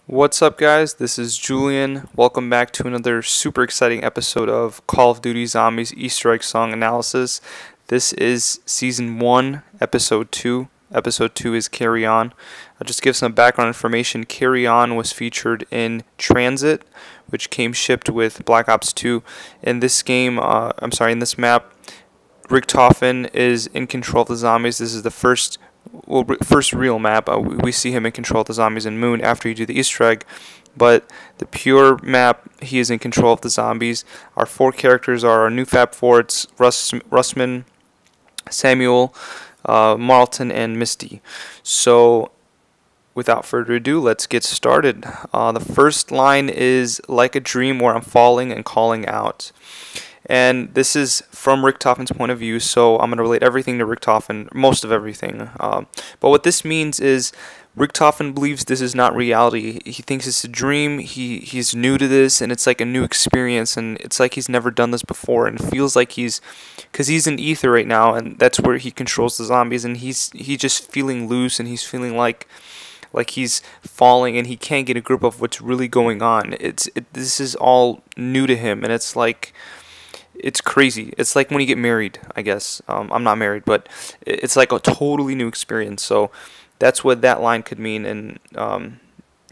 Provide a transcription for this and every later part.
What's up, guys? This is Julian. Welcome back to another super exciting episode of Call of Duty Zombies Easter Egg Song Analysis. This is Season 1, Episode 2. Episode 2 is Carrion. I'll just give some background information. Carrion was featured in Transit, which came shipped with Black Ops 2. In this game, in this map, Richtofen is in control of the zombies. This is the first real map. We see him in control of the zombies in Moon after you do the Easter egg, but the pure map, he is in control of the zombies. Our four characters are our new Fab Four. It's Russman, Samuel, Marlton, and Misty. So without further ado, let's get started. The first line is like a dream where I'm falling and calling out. And this is from Richtofen's point of view, so I'm going to relate everything to Richtofen, most of everything. But what this means is Richtofen believes this is not reality. He thinks it's a dream. He's new to this, and it's like a new experience, and it's like he's never done this before, and it feels like because he's in ether right now, and that's where he controls the zombies, and he's just feeling loose, and he's feeling like he's falling, and he can't get a grip of what's really going on. This is all new to him, and it's like, it's crazy. It's like when you get married, I guess. I'm not married, but it's like a totally new experience. So that's what that line could mean. And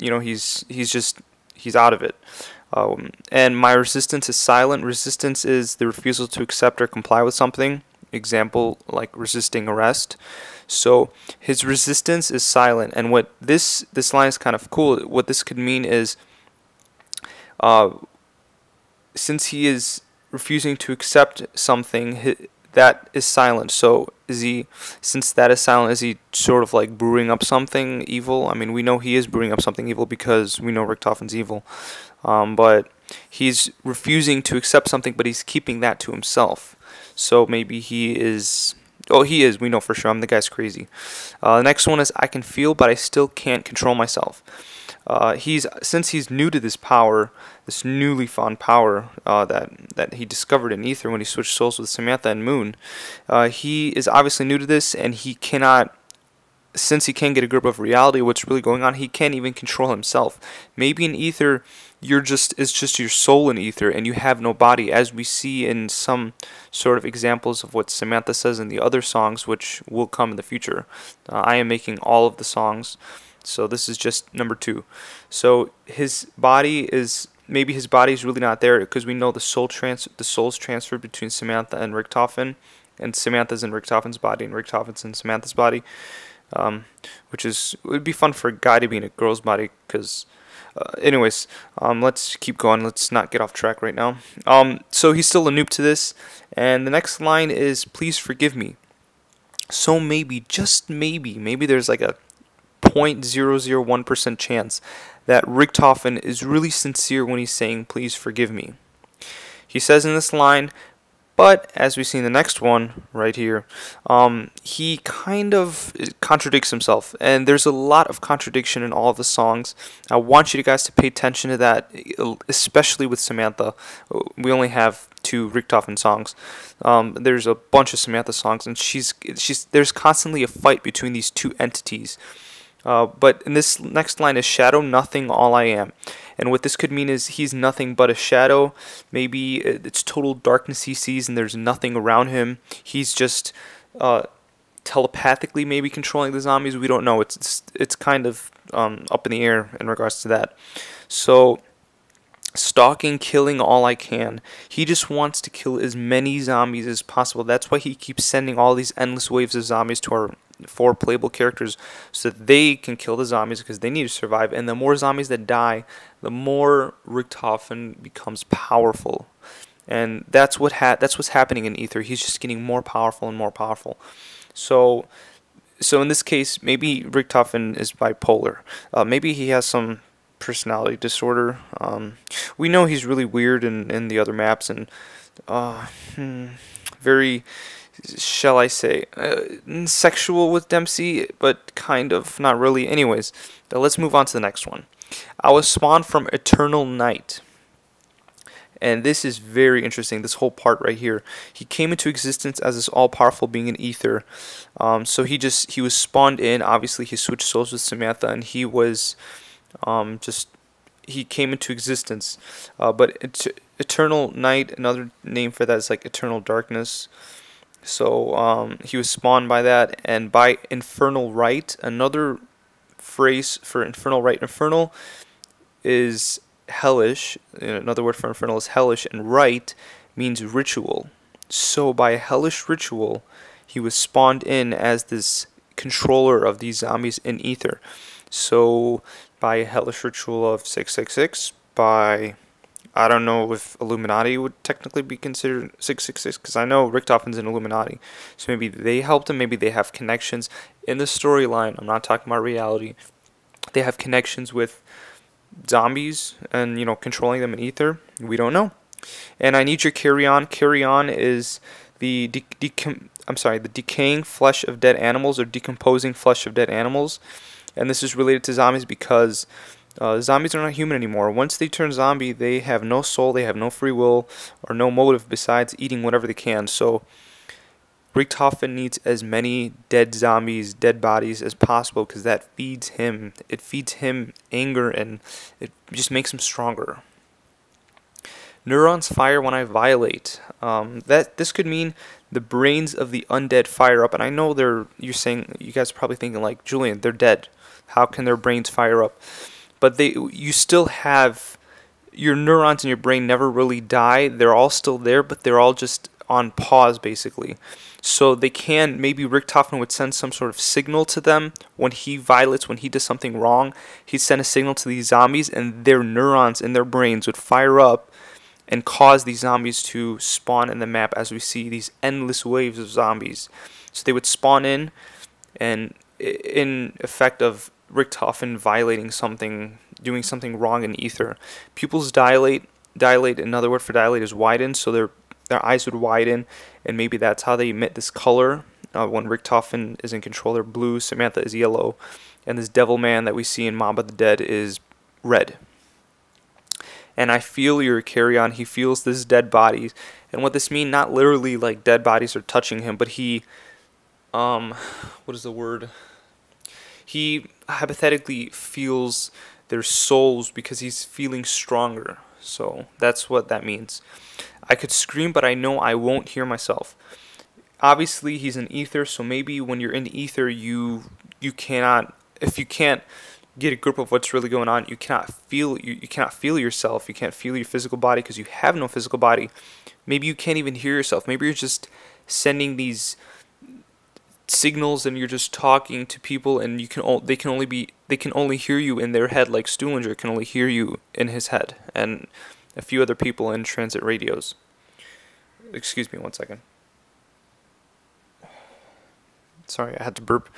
he's out of it. And my resistance is silent. Resistance is the refusal to accept or comply with something. Example, like resisting arrest. So his resistance is silent. And what this line is kind of cool. What this could mean is, since he is refusing to accept something, that is silent. So since that is silent, is he sort of like brewing up something evil? I mean, we know he is brewing up something evil because we know Richtofen's evil. But he's refusing to accept something, but he's keeping that to himself. So maybe he is... Oh, he is. We know for sure. The guy's crazy. The next one is I can feel, but I still can't control myself. Since he's new to this power, this newly found power that he discovered in Ether when he switched souls with Samantha and Moon, he is obviously new to this, and he cannot. Since he can't get a grip of reality, what's really going on, he can't even control himself. Maybe in Ether, it's just your soul in Ether, and you have no body, as we see in some sort of examples of what Samantha says in the other songs, which will come in the future. I am making all of the songs, so this is just number 2. So maybe his body is really not there, because we know the soul's transferred between Samantha and Richtofen, and Samantha's in Richtofen's body, and Richtofen's in Samantha's body. It would be fun for a guy to be in a girl's body, because anyways, let's keep going. Let's not get off track right now. So he's still a noob to this, and the next line is please forgive me. So maybe, just maybe there's like a 0.001% chance that Richtofen is really sincere when he's saying please forgive me. He says in this line, but as we see in the next one right here, he kind of contradicts himself, and there's a lot of contradiction in all of the songs. I want you guys to pay attention to that, especially with Samantha. We only have 2 Richtofen songs. There's a bunch of Samantha songs, and there's constantly a fight between these 2 entities. But in this next line is shadow, nothing, all I am. And what this could mean is he's nothing but a shadow. Maybe it's total darkness he sees and there's nothing around him. He's just telepathically maybe controlling the zombies. We don't know. It's kind of up in the air in regards to that. So stalking, killing all I can. He just wants to kill as many zombies as possible. That's why he keeps sending all these endless waves of zombies to our 4 playable characters, so that they can kill the zombies, because they need to survive. And the more zombies that die, the more Richtofen becomes powerful. And that's what's happening in Ether. He's just getting more powerful and more powerful. So in this case, maybe Richtofen is bipolar. Maybe he has some personality disorder. We know he's really weird in the other maps, and very, shall I say, sexual with Dempsey, but kind of not really. Anyways, let's move on to the next one. I was spawned from eternal night. And this is very interesting, this whole part right here. He came into existence as this all-powerful being in Ether. So he was spawned in. Obviously, he switched souls with Samantha, and he was Just he came into existence. But eternal night, another name for that is like eternal darkness. So he was spawned by that, and by infernal rite. Another phrase for infernal rite. Infernal is hellish. Another word for infernal is hellish, and rite means ritual. So by a hellish ritual, he was spawned in as this controller of these zombies in ether. So by a hellish ritual of 666, by I don't know if Illuminati would technically be considered 666, because I know Richtofen's an Illuminati. So maybe they helped him, maybe they have connections in the storyline. I'm not talking about reality. They have connections with zombies and, controlling them in ether. We don't know. And I need your Carrion. Carrion is the decaying flesh of dead animals, or decomposing flesh of dead animals. And this is related to zombies because zombies are not human anymore. Once they turn zombie, they have no soul, they have no free will, or no motive besides eating whatever they can. So Richtofen needs as many dead zombies, dead bodies as possible, because that feeds him. It feeds him anger, and it just makes him stronger. Neurons fire when I violate. This could mean the brains of the undead fire up, and I know you guys are probably thinking like, Julian, they're dead. How can their brains fire up? But you still have your neurons in your brain never really die. They're all still there, but they're all just on pause basically. So maybe Richtofen would send some sort of signal to them when he violates, when he does something wrong. He'd send a signal to these zombies, and their neurons in their brains would fire up and cause these zombies to spawn in the map, as we see these endless waves of zombies. So they would spawn in, and in effect of Richtofen violating something, doing something wrong in ether, pupils dilate. Another word for dilate is widen. So their eyes would widen, and maybe that's how they emit this color. When Richtofen is in control, they're blue. Samantha is yellow, and this devil man that we see in Mob of the Dead is red. And I feel your Carrion. He feels this dead bodies, and what this means, not literally like dead bodies are touching him, but he, what is the word? He hypothetically feels their souls because he's feeling stronger. So that's what that means. I could scream, but I know I won't hear myself. Obviously, he's in ether, so maybe when you're in ether, you cannot, if you can't get a grip of what's really going on, you cannot feel yourself. You can't feel your physical body because you have no physical body. Maybe you can't even hear yourself. Maybe you're just sending these signals and you're just talking to people, and they can only hear you in their head, like Stuhlinger can only hear you in his head, and a few other people in transit radios. Excuse me 1 second. Sorry, I had to burp.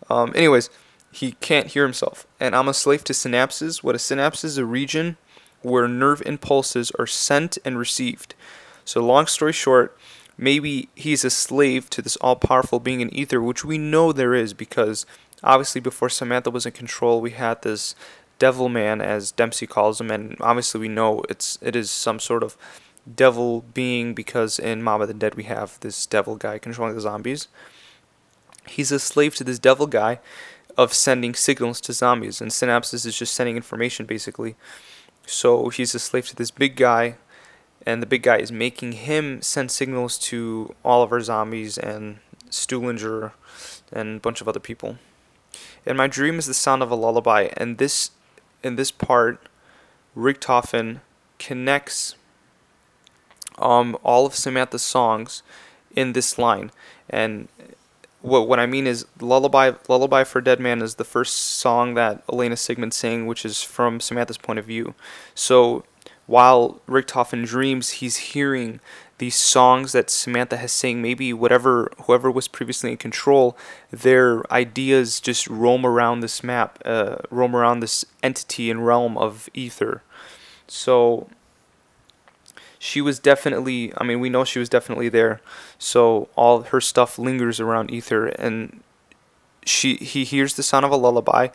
Anyways, he can't hear himself. And I'm a slave to synapses. What a synapse is, a region where nerve impulses are sent and received. So long story short, maybe he's a slave to this all-powerful being in ether, which we know there is, because obviously before Samantha was in control, we had this devil man, as Dempsey calls him, and obviously we know it is some sort of devil being, because in Mob of the Dead we have this devil guy controlling the zombies. He's a slave to this devil guy of sending signals to zombies, and synapses is just sending information basically. So he's a slave to this big guy, and the big guy is making him send signals to all of our zombies and Stuhlinger and a bunch of other people. And my dream is the sound of a lullaby, and in this part, Richtofen connects all of Samantha's songs in this line. And what I mean is, Lullaby for Dead Man is the first song that Elena Sigmund sang, which is from Samantha's point of view. So while Richtofen dreams, he's hearing these songs that Samantha has sang. Maybe whoever was previously in control, their ideas just roam around this map, roam around this entity and realm of ether. So she was definitely, we know she was definitely there. So all her stuff lingers around ether, and he hears the sound of a lullaby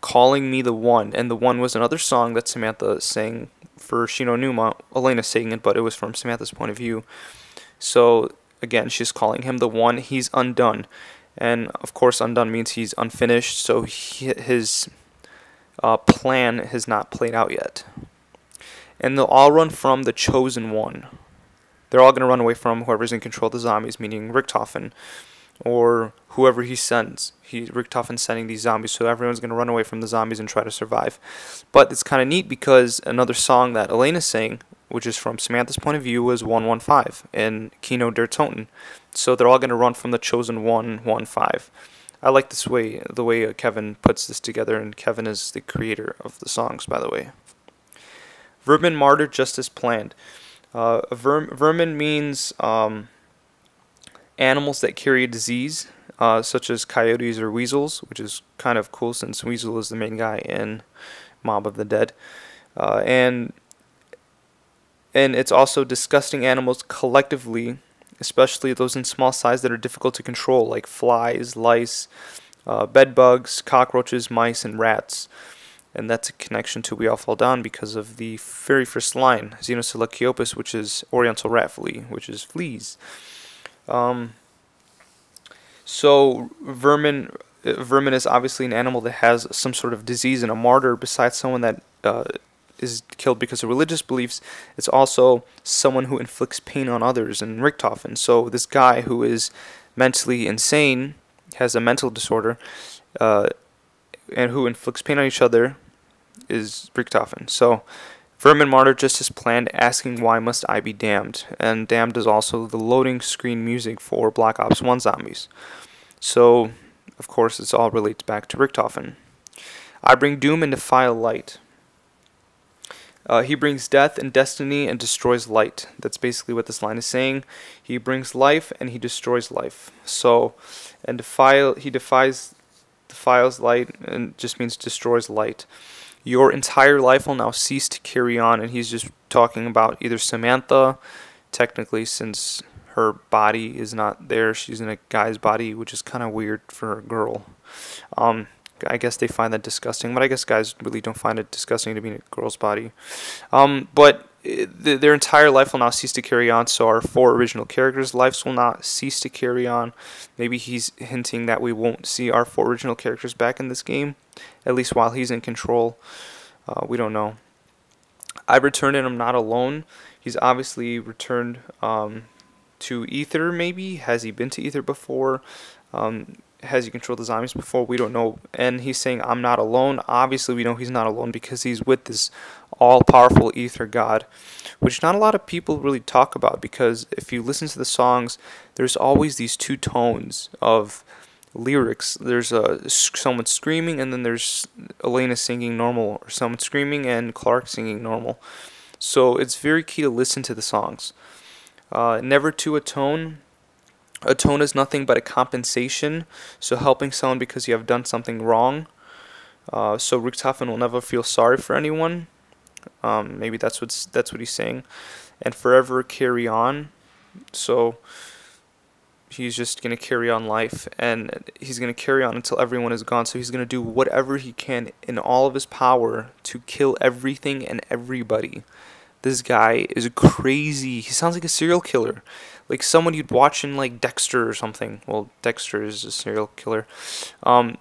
calling me the One, and the One was another song that Samantha sang for Shino Numa. Elena sang it, but it was from Samantha's point of view. So again, she's calling him the One. He's undone, and of course undone means he's unfinished. So his plan has not played out yet. And they'll all run from the chosen one. They're all going to run away from whoever's in control of the zombies, meaning Richtofen, or whoever he sends. Richtofen's sending these zombies, so everyone's going to run away from the zombies and try to survive. But it's kind of neat because another song that Elena sang, which is from Samantha's point of view, was 115 in Kino der Toten. So they're all going to run from the chosen 115. I like the way Kevin puts this together, and Kevin is the creator of the songs, by the way. Vermin martyr just as planned. Vermin means animals that carry a disease, such as coyotes or weasels, which is kind of cool since Weasel is the main guy in Mob of the Dead. And it's also disgusting animals collectively, especially those in small size that are difficult to control, like flies, lice, bed bugs, cockroaches, mice, and rats. And that's a connection to We All Fall Down because of the very first line, Xenoseleuciopus, which is Oriental rat flea, which is fleas. So vermin is obviously an animal that has some sort of disease, and a martyr, besides someone that is killed because of religious beliefs, it's also someone who inflicts pain on others, and Richtofen. So this guy who is mentally insane, has a mental disorder, and who inflicts pain on each other is Richtofen. So Vermin martyr just as planned, asking why must I be damned, and damned is also the loading screen music for Black Ops 1 zombies. So of course this all relates back to Richtofen. I bring doom and defile light. He brings death and destiny and destroys light. That's basically what this line is saying. He brings life and he destroys life. So, and he defiles light, and just means destroys light. Your entire life will now cease to carry on, and he's just talking about either Samantha, technically, since her body is not there. She's in a guy's body, which is kind of weird for a girl. I guess they find that disgusting, but I guess guys really don't find it disgusting to be in a girl's body. But their entire life will now cease to carry on, so our 4 original characters' lives will not cease to carry on. Maybe he's hinting that we won't see our 4 original characters back in this game, at least while he's in control. We don't know. I returned and I'm not alone. He's obviously returned to Ether, maybe? Has he been to Ether before? Has he controlled the zombies before? We don't know. And he's saying, I'm not alone. Obviously, we know he's not alone because he's with this all-powerful Ether God, which not a lot of people really talk about, because if you listen to the songs, there's always these 2 tones of lyrics. There's someone screaming, and then there's Elena singing normal, or someone screaming and Clark singing normal. So it's very key to listen to the songs. Never to atone. Atone is nothing but a compensation, so helping someone because you have done something wrong. So Richtofen will never feel sorry for anyone. Maybe that's what he's saying. And forever carry on. So he's just going to carry on life, and he's going to carry on until everyone is gone. So he's going to do whatever he can in all of his power to kill everything and everybody. This guy is crazy. He sounds like a serial killer, like someone you'd watch in like Dexter or something. Well, Dexter is a serial killer.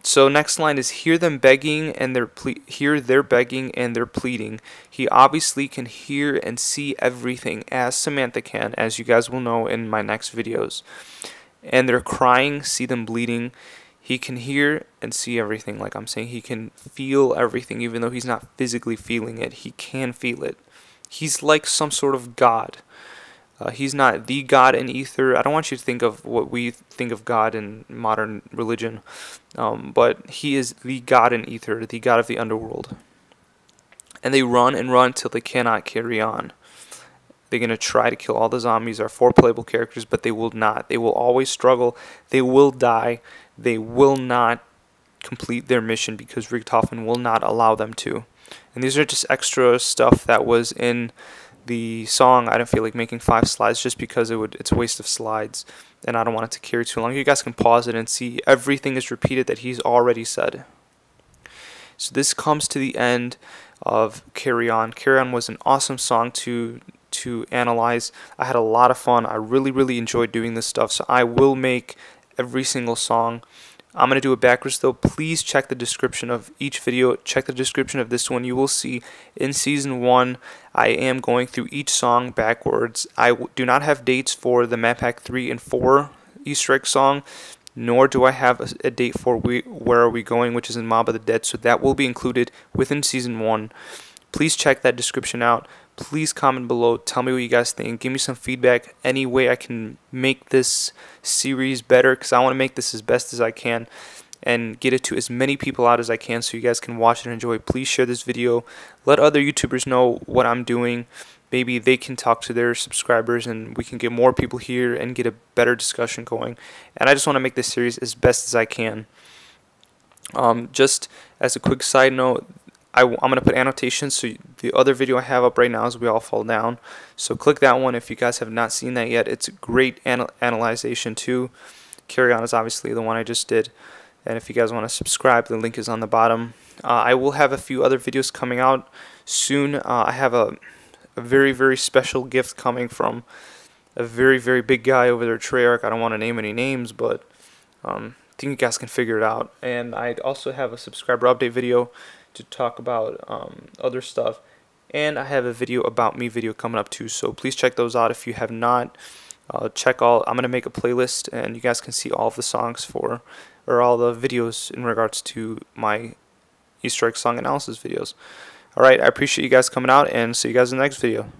So next line is hear their begging and their pleading. He obviously can hear and see everything, as Samantha can, as you guys will know in my next videos. And they're crying, see them bleeding. He can hear and see everything, like I'm saying. He can feel everything, even though he's not physically feeling it. He can feel it. He's like some sort of god. He's not the God in Ether. I don't want you to think of what we think of God in modern religion. But he is the God in Ether, the God of the underworld. And they run and run till they cannot carry on. They're going to try to kill all the zombies, our 4 playable characters, but they will not. They will always struggle. They will die. They will not complete their mission because Richtofen will not allow them to. And these are just extra stuff that was in the song. I don't feel like making 5 slides just because it's a waste of slides, and I don't want it to carry too long. You guys can pause it and see everything is repeated that he's already said. So this comes to the end of Carrion. Carrion was an awesome song to analyze. I had a lot of fun. I really enjoyed doing this stuff, so I will make every single song. I'm going to do it backwards though. Please check the description of each video. Check the description of this one. You will see in Season 1, I am going through each song backwards. I do not have dates for the Map Pack 3 and 4 Easter egg song, nor do I have a date for Where Are We Going, which is in Mob of the Dead, so that will be included within Season 1. Please check that description out. Please comment below. Tell me what you guys think. Give me some feedback. Any way I can make this series better, because I want to make this as best as I can and get it to as many people out as I can so you guys can watch and enjoy. Please share this video. Let other YouTubers know what I'm doing. Maybe they can talk to their subscribers and we can get more people here and get a better discussion going. And I just want to make this series as best as I can. Just as a quick side note, I'm going to put annotations, so the other video I have up right now is We All Fall Down. So click that one if you guys have not seen that yet. It's a great analyzation too. Carrion is obviously the one I just did. And if you guys want to subscribe, the link is on the bottom. I will have a few other videos coming out soon. I have a very, very special gift coming from a very, very big guy over there at Treyarch. I don't want to name any names, but I think you guys can figure it out. And I also have a subscriber update video to talk about other stuff, and I have a video about me video coming up too, so please check those out if you have not. I'm gonna make a playlist and you guys can see all of the songs or all the videos in regards to my Easter egg song analysis videos. Alright, I appreciate you guys coming out and see you guys in the next video.